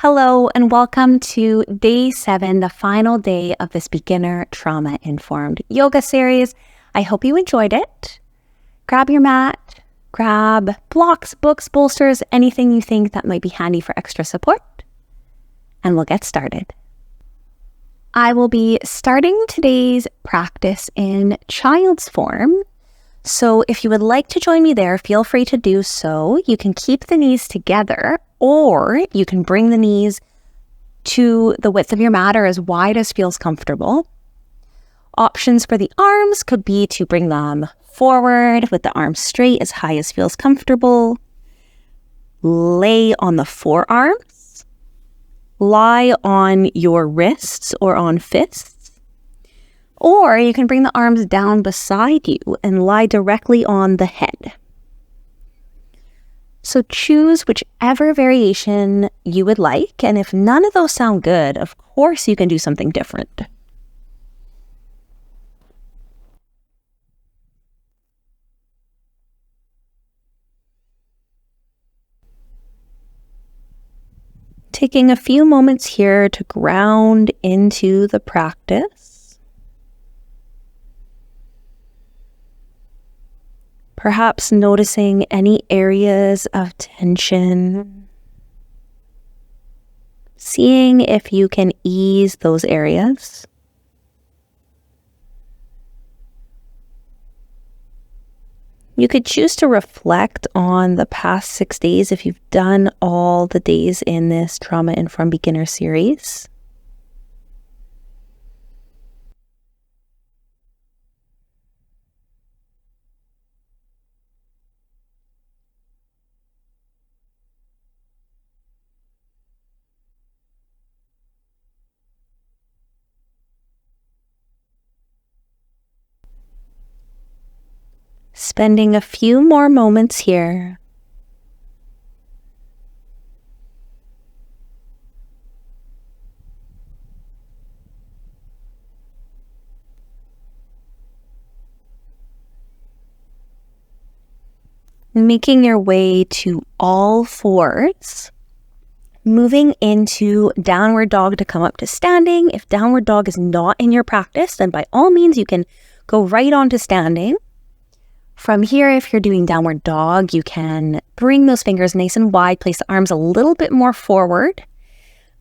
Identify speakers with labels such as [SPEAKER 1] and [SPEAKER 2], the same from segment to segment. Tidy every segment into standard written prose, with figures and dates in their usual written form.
[SPEAKER 1] Hello and welcome to day 7, the final day of this beginner trauma-informed yoga series. I hope you enjoyed it. Grab your mat, grab blocks, books, bolsters, anything you think that might be handy for extra support, and we'll get started. I will be starting today's practice in child's form. So if you would like to join me there, feel free to do so. You can keep the knees together, or you can bring the knees to the width of your mat or as wide as feels comfortable. Options for the arms could be to bring them forward with the arms straight as high as feels comfortable. Lay on the forearms. Lie on your wrists or on fists. Or you can bring the arms down beside you and lie directly on the head. So choose whichever variation you would like, and if none of those sound good, of course you can do something different. Taking a few moments here to ground into the practice. Perhaps noticing any areas of tension. Seeing if you can ease those areas. You could choose to reflect on the past 6 days if you've done all the days in this Trauma-Informed Beginner series. Spending a few more moments here. Making your way to all fours. Moving into downward dog to come up to standing. If downward dog is not in your practice, then by all means you can go right on to standing. From here, if you're doing downward dog, you can bring those fingers nice and wide, place the arms a little bit more forward,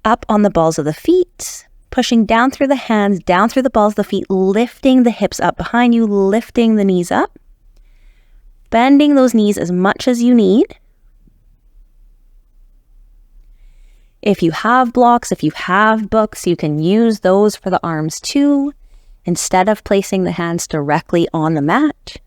[SPEAKER 1] up on the balls of the feet, pushing down through the hands, down through the balls of the feet, lifting the hips up behind you, lifting the knees up, bending those knees as much as you need. If you have blocks, if you have books, you can use those for the arms too, instead of placing the hands directly on the mat.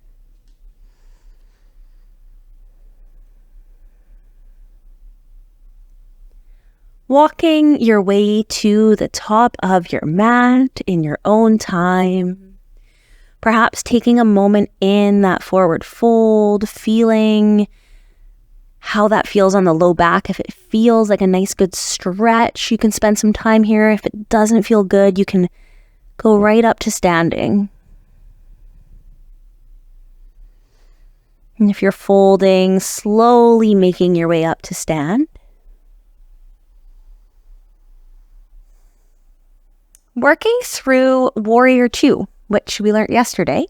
[SPEAKER 1] Walking your way to the top of your mat in your own time. Perhaps taking a moment in that forward fold, feeling how that feels on the low back. If it feels like a nice good stretch, you can spend some time here. If it doesn't feel good, you can go right up to standing. And if you're folding, slowly making your way up to stand. Working through Warrior 2, which we learned yesterday.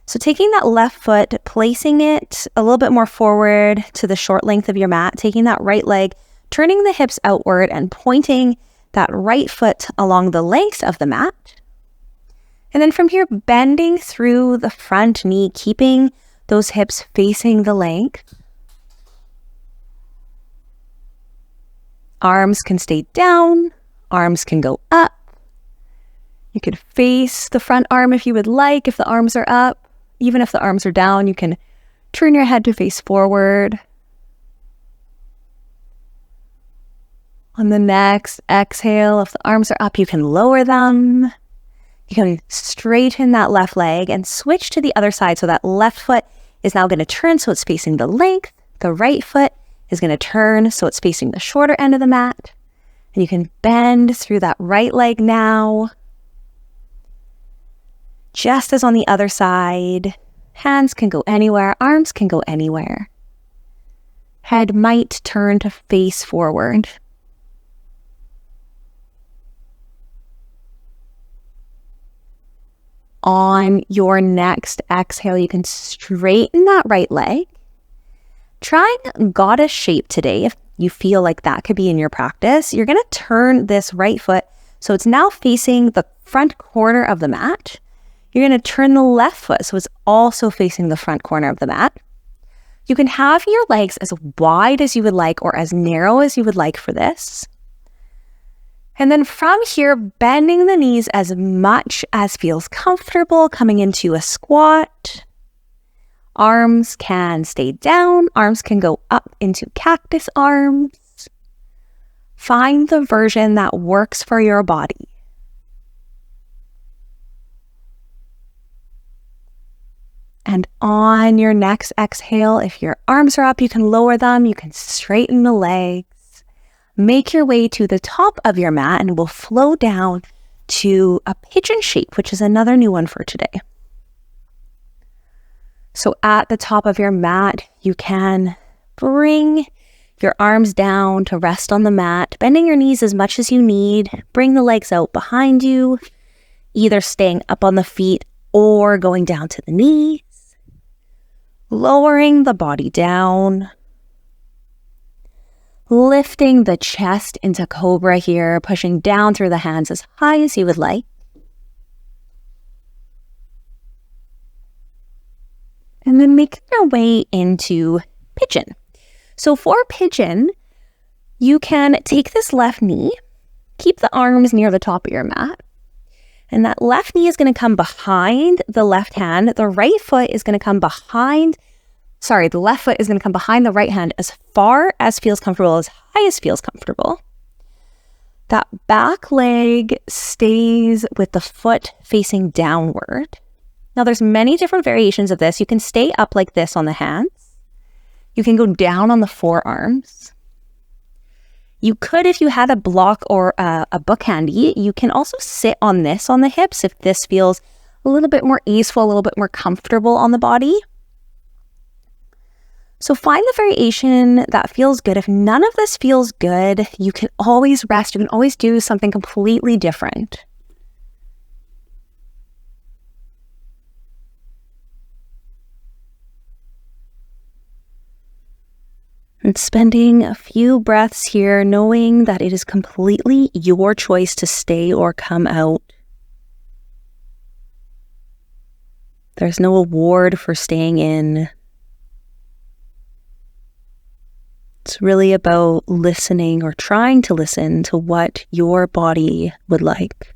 [SPEAKER 1] So taking that left foot, placing it a little bit more forward to the short length of your mat, taking that right leg, turning the hips outward and pointing that right foot along the length of the mat. And then from here, bending through the front knee, keeping those hips facing the length. Arms can stay down, arms can go up. You could face the front arm if you would like, if the arms are up. Even if the arms are down, you can turn your head to face forward. On the next exhale, if the arms are up, you can lower them. You can straighten that left leg and switch to the other side. So that left foot is now going to turn so it's facing the length. The right foot is going to turn so it's facing the shorter end of the mat. And you can bend through that right leg now. Just as on the other side, hands can go anywhere, arms can go anywhere. Head might turn to face forward. on your next exhale, you can straighten that right leg. Try goddess shape today if you feel like that could be in your practice. You're going to turn this right foot so it's now facing the front corner of the mat. You're going to turn the left foot so it's also facing the front corner of the mat. You can have your legs as wide as you would like or as narrow as you would like for this. And then from here, bending the knees as much as feels comfortable, coming into a squat. Arms can stay down. Arms can go up into cactus arms. Find the version that works for your body. And on your next exhale, if your arms are up, you can lower them. You can straighten the legs. Make your way to the top of your mat and we'll flow down to a pigeon shape, which is another new one for today. So at the top of your mat, you can bring your arms down to rest on the mat, bending your knees as much as you need. Bring the legs out behind you, either staying up on the feet or going down to the knees. Lowering the body down. Lifting the chest into cobra here, pushing down through the hands as high as you would like. And then making your way into pigeon. So for pigeon, you can take this left knee, keep the arms near the top of your mat, and that left knee is going to come behind the left hand. The right foot is going to come behind the left foot is going to come behind the right hand as far as feels comfortable, as high as feels comfortable. That back leg stays with the foot facing downward. Now there's many different variations of this. You can stay up like this on the hands. You can go down on the forearms. You could, if you had a block or a book handy, you can also sit on this on the hips if this feels a little bit more easeful, a little bit more comfortable on the body. So find the variation that feels good. If none of this feels good, you can always rest. You can always do something completely different. And spending a few breaths here, knowing that it is completely your choice to stay or come out. There's no award for staying in. It's really about listening or trying to listen to what your body would like.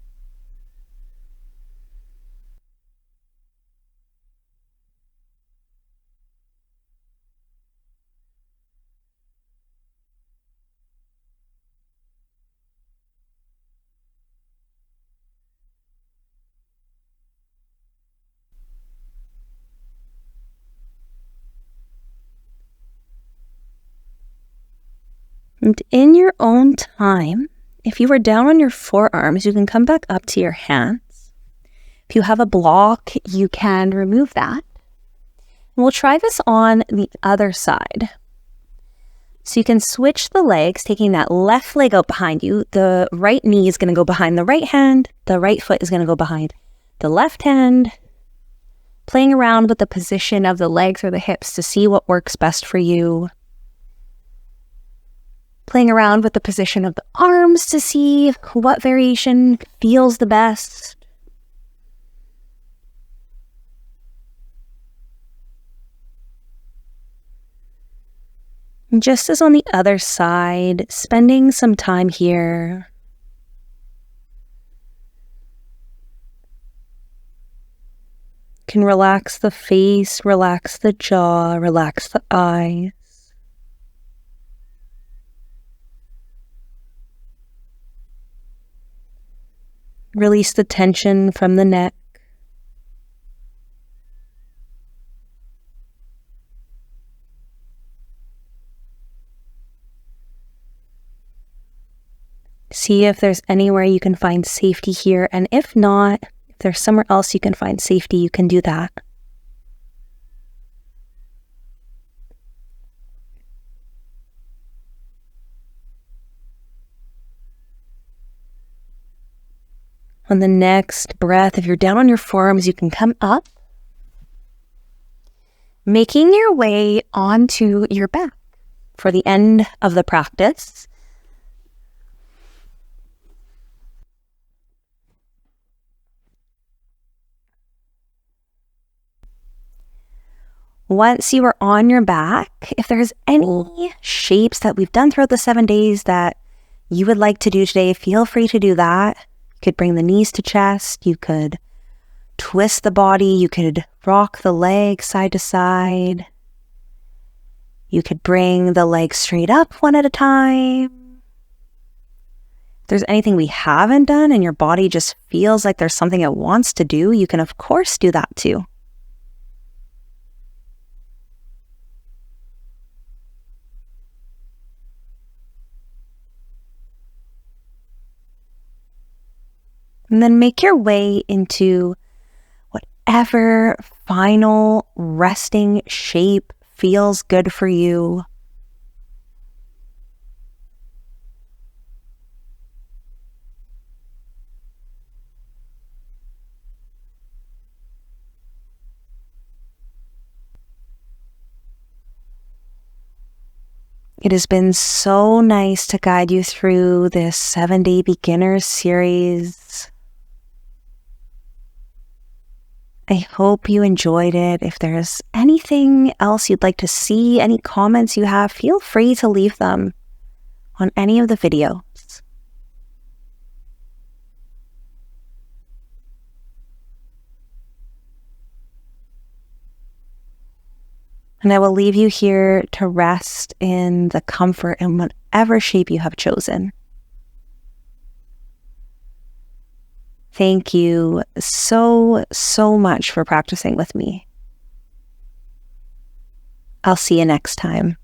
[SPEAKER 1] And in your own time, if you were down on your forearms, you can come back up to your hands. If you have a block, you can remove that. And we'll try this on the other side. So you can switch the legs, taking that left leg out behind you. The right knee is going to go behind the right hand. The right foot is going to go behind the left hand. Playing around with the position of the legs or the hips to see what works best for you. Playing around with the position of the arms to see what variation feels the best. And just as on the other side, spending some time here. Can relax the face, relax the jaw, relax the eyes. Release the tension from the neck. See if there's anywhere you can find safety here, and if not, if there's somewhere else you can find safety, you can do that. On the next breath, if you're down on your forearms, you can come up, making your way onto your back for the end of the practice. Once you are on your back, if there's any shapes that we've done throughout the 7 days that you would like to do today, feel free to do that. You could bring the knees to chest. You could twist the body. You could rock the legs side to side. You could bring the legs straight up one at a time. If there's anything we haven't done and your body just feels like there's something it wants to do, you can of course do that too. And then make your way into whatever final resting shape feels good for you. It has been so nice to guide you through this 7-day beginner series. I hope you enjoyed it. If there's anything else you'd like to see, any comments you have, feel free to leave them on any of the videos. And I will leave you here to rest in the comfort in whatever shape you have chosen. Thank you so much for practicing with me. I'll see you next time.